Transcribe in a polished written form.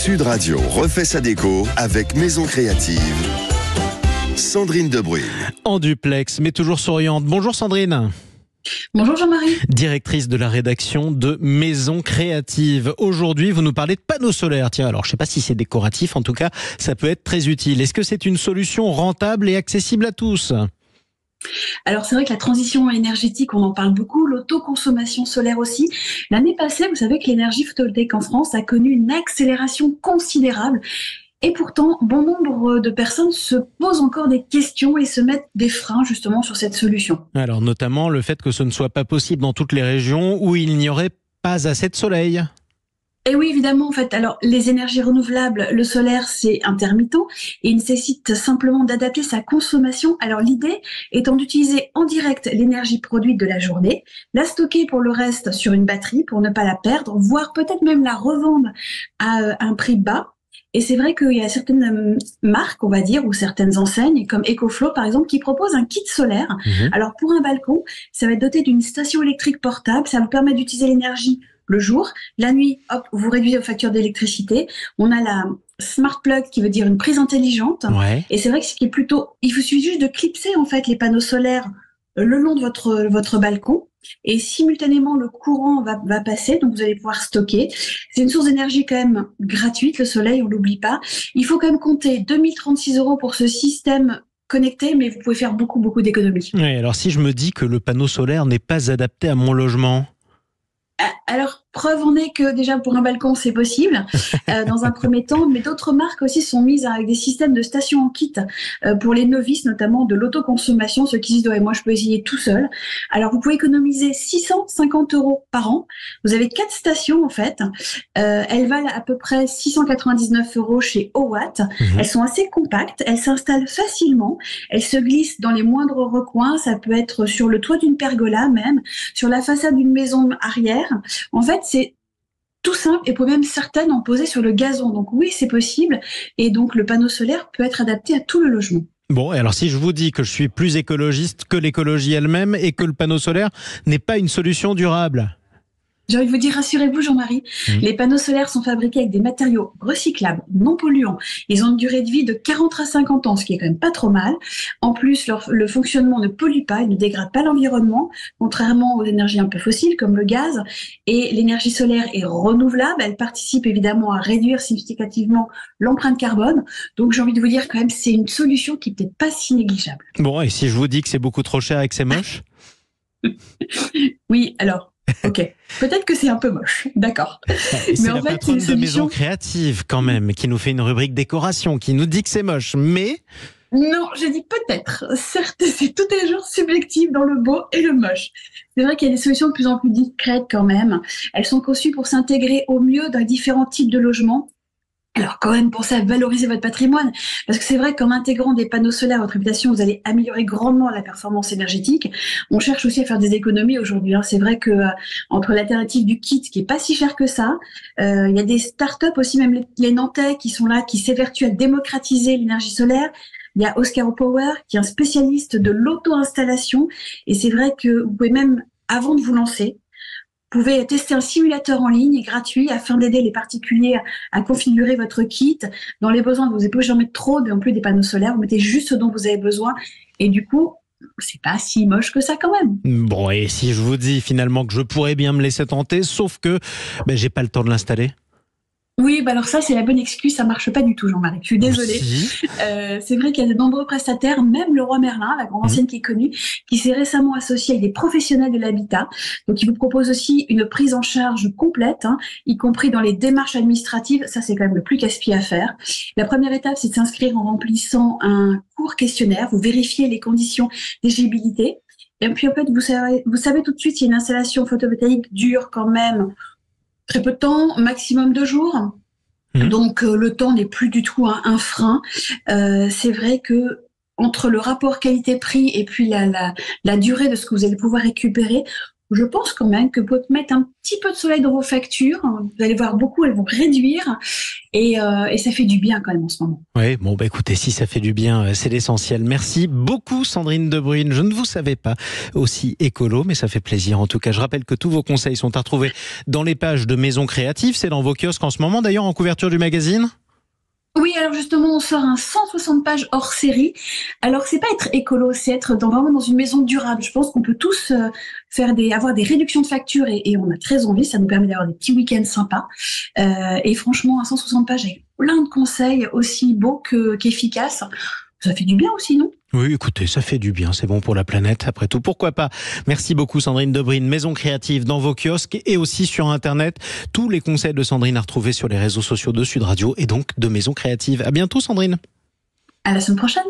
Sud Radio refait sa déco avec Maison Créative. Sandrine Debruyne. En duplex, mais toujours souriante. Bonjour Sandrine. Bonjour Jean-Marie. Directrice de la rédaction de Maison Créative. Aujourd'hui, vous nous parlez de panneaux solaires. Tiens, alors je ne sais pas si c'est décoratif, en tout cas, ça peut être très utile. Est-ce que c'est une solution rentable et accessible à tous ? Alors c'est vrai que la transition énergétique, on en parle beaucoup, l'autoconsommation solaire aussi. L'année passée, vous savez que l'énergie photovoltaïque en France a connu une accélération considérable. Et pourtant, bon nombre de personnes se posent encore des questions et se mettent des freins justement sur cette solution. Alors notamment le fait que ce ne soit pas possible dans toutes les régions où il n'y aurait pas assez de soleil. Et oui, évidemment, en fait, alors les énergies renouvelables, le solaire, c'est intermittent et il nécessite simplement d'adapter sa consommation. Alors l'idée étant d'utiliser en direct l'énergie produite de la journée, la stocker pour le reste sur une batterie pour ne pas la perdre, voire peut-être même la revendre à un prix bas. Et c'est vrai qu'il y a certaines marques, on va dire, ou certaines enseignes, comme EcoFlow par exemple, qui proposent un kit solaire. Alors pour un balcon, ça va être doté d'une station électrique portable, ça vous permet d'utiliser l'énergie le jour. La nuit, hop, vous réduisez vos factures d'électricité. On a la Smart Plug qui veut dire une prise intelligente. Ouais. Et c'est vrai que ce qui est plutôt... Il vous suffit juste de clipser en fait les panneaux solaires le long de votre balcon. Et simultanément, le courant va passer, donc vous allez pouvoir stocker. C'est une source d'énergie quand même gratuite, le soleil, on l'oublie pas. Il faut quand même compter 2036 € pour ce système connecté, mais vous pouvez faire beaucoup d'économies. Oui, alors si je me dis que le panneau solaire n'est pas adapté à mon logement. Alors, preuve en est que déjà pour un balcon, c'est possible dans un premier temps, mais d'autres marques aussi sont mises avec des systèmes de stations en kit pour les novices, notamment de l'autoconsommation, ceux qui disent ouais, moi je peux essayer tout seul. Alors, vous pouvez économiser 650 € par an. Vous avez 4 stations en fait. Elles valent à peu près 699 € chez Owatt. Elles sont assez compactes, elles s'installent facilement, elles se glissent dans les moindres recoins. Ça peut être sur le toit d'une pergola même, sur la façade d'une maison arrière. En fait, c'est tout simple et pour même certaines en poser sur le gazon. Donc oui, c'est possible. Et donc le panneau solaire peut être adapté à tout le logement. Bon, et alors si je vous dis que je suis plus écologiste que l'écologie elle-même et que le panneau solaire n'est pas une solution durable. J'ai envie de vous dire, rassurez-vous Jean-Marie, les panneaux solaires sont fabriqués avec des matériaux recyclables, non polluants. Ils ont une durée de vie de 40 à 50 ans, ce qui est quand même pas trop mal. En plus, le fonctionnement ne pollue pas, il ne dégrade pas l'environnement, contrairement aux énergies un peu fossiles comme le gaz. Et l'énergie solaire est renouvelable, elle participe évidemment à réduire significativement l'empreinte carbone. Donc j'ai envie de vous dire quand même, c'est une solution qui n'est peut-être pas si négligeable. Bon, et si je vous dis que c'est beaucoup trop cher et que c'est moche ? Oui, alors... Ok, peut-être que c'est un peu moche, d'accord. C'est la patronne de Maison Créative quand même, qui nous fait une rubrique décoration, qui nous dit que c'est moche, mais... Non, je dis peut-être. Certes, c'est tout est toujours subjectif dans le beau et le moche. C'est vrai qu'il y a des solutions de plus en plus discrètes quand même. Elles sont conçues pour s'intégrer au mieux dans différents types de logements. Alors quand même, pensez à valoriser votre patrimoine, parce que c'est vrai qu'en intégrant des panneaux solaires à votre habitation, vous allez améliorer grandement la performance énergétique. On cherche aussi à faire des économies aujourd'hui. C'est vrai que entre l'alternative du kit, qui est pas si cher que ça, il y a des startups aussi, même les Nantais, qui sont là, qui s'évertuent à démocratiser l'énergie solaire. Il y a Oscar Power, qui est un spécialiste de l'auto-installation, et c'est vrai que vous pouvez même, avant de vous lancer, vous pouvez tester un simulateur en ligne gratuit afin d'aider les particuliers à configurer votre kit. Dans les besoins, vous n'avez pas besoin de mettre trop non plus des panneaux solaires, vous mettez juste ce dont vous avez besoin. Et du coup, c'est pas si moche que ça quand même. Bon, et si je vous dis finalement que je pourrais bien me laisser tenter, sauf que j'ai pas le temps de l'installer ? Oui, alors ça, c'est la bonne excuse, ça marche pas du tout, Jean-Marie. Je suis désolée. C'est vrai qu'il y a de nombreux prestataires, même Leroy Merlin, la grande enseigne qui est connue, qui s'est récemment associé avec des professionnels de l'habitat. Donc, ils vous proposent aussi une prise en charge complète, y compris dans les démarches administratives. Ça, c'est quand même le plus casse-pied à faire. La première étape, c'est de s'inscrire en remplissant un court questionnaire. Vous vérifiez les conditions d'éligibilité. Et puis, en fait, vous savez tout de suite si une installation photovoltaïque dure quand même très peu de temps, maximum 2 jours. Donc le temps n'est plus du tout un frein. C'est vrai que entre le rapport qualité-prix et puis la durée de ce que vous allez pouvoir récupérer, je pense quand même que vous pouvez mettre un petit peu de soleil dans vos factures. Vous allez voir beaucoup, elles vont réduire et ça fait du bien quand même en ce moment. Oui, bon, écoutez, si ça fait du bien, c'est l'essentiel. Merci beaucoup, Sandrine De Bruyne. Je ne vous savais pas aussi écolo, mais ça fait plaisir. En tout cas, je rappelle que tous vos conseils sont à retrouver dans les pages de Maison Créative. C'est dans vos kiosques en ce moment, d'ailleurs, en couverture du magazine. Oui, alors justement, on sort un 160 pages hors série. Alors, c'est pas être écolo, c'est être vraiment dans une maison durable. Je pense qu'on peut tous avoir des réductions de factures et on a très envie. Ça nous permet d'avoir des petits week-ends sympas. Et franchement, un 160 pages avec plein de conseils aussi beaux qu'efficaces. Ça fait du bien aussi, non ? Oui, écoutez, ça fait du bien, c'est bon pour la planète, après tout, pourquoi pas. Merci beaucoup Sandrine De Bruyne, Maison Créative dans vos kiosques et aussi sur Internet. Tous les conseils de Sandrine à retrouver sur les réseaux sociaux de Sud Radio et donc de Maison Créative. À bientôt Sandrine. À la semaine prochaine.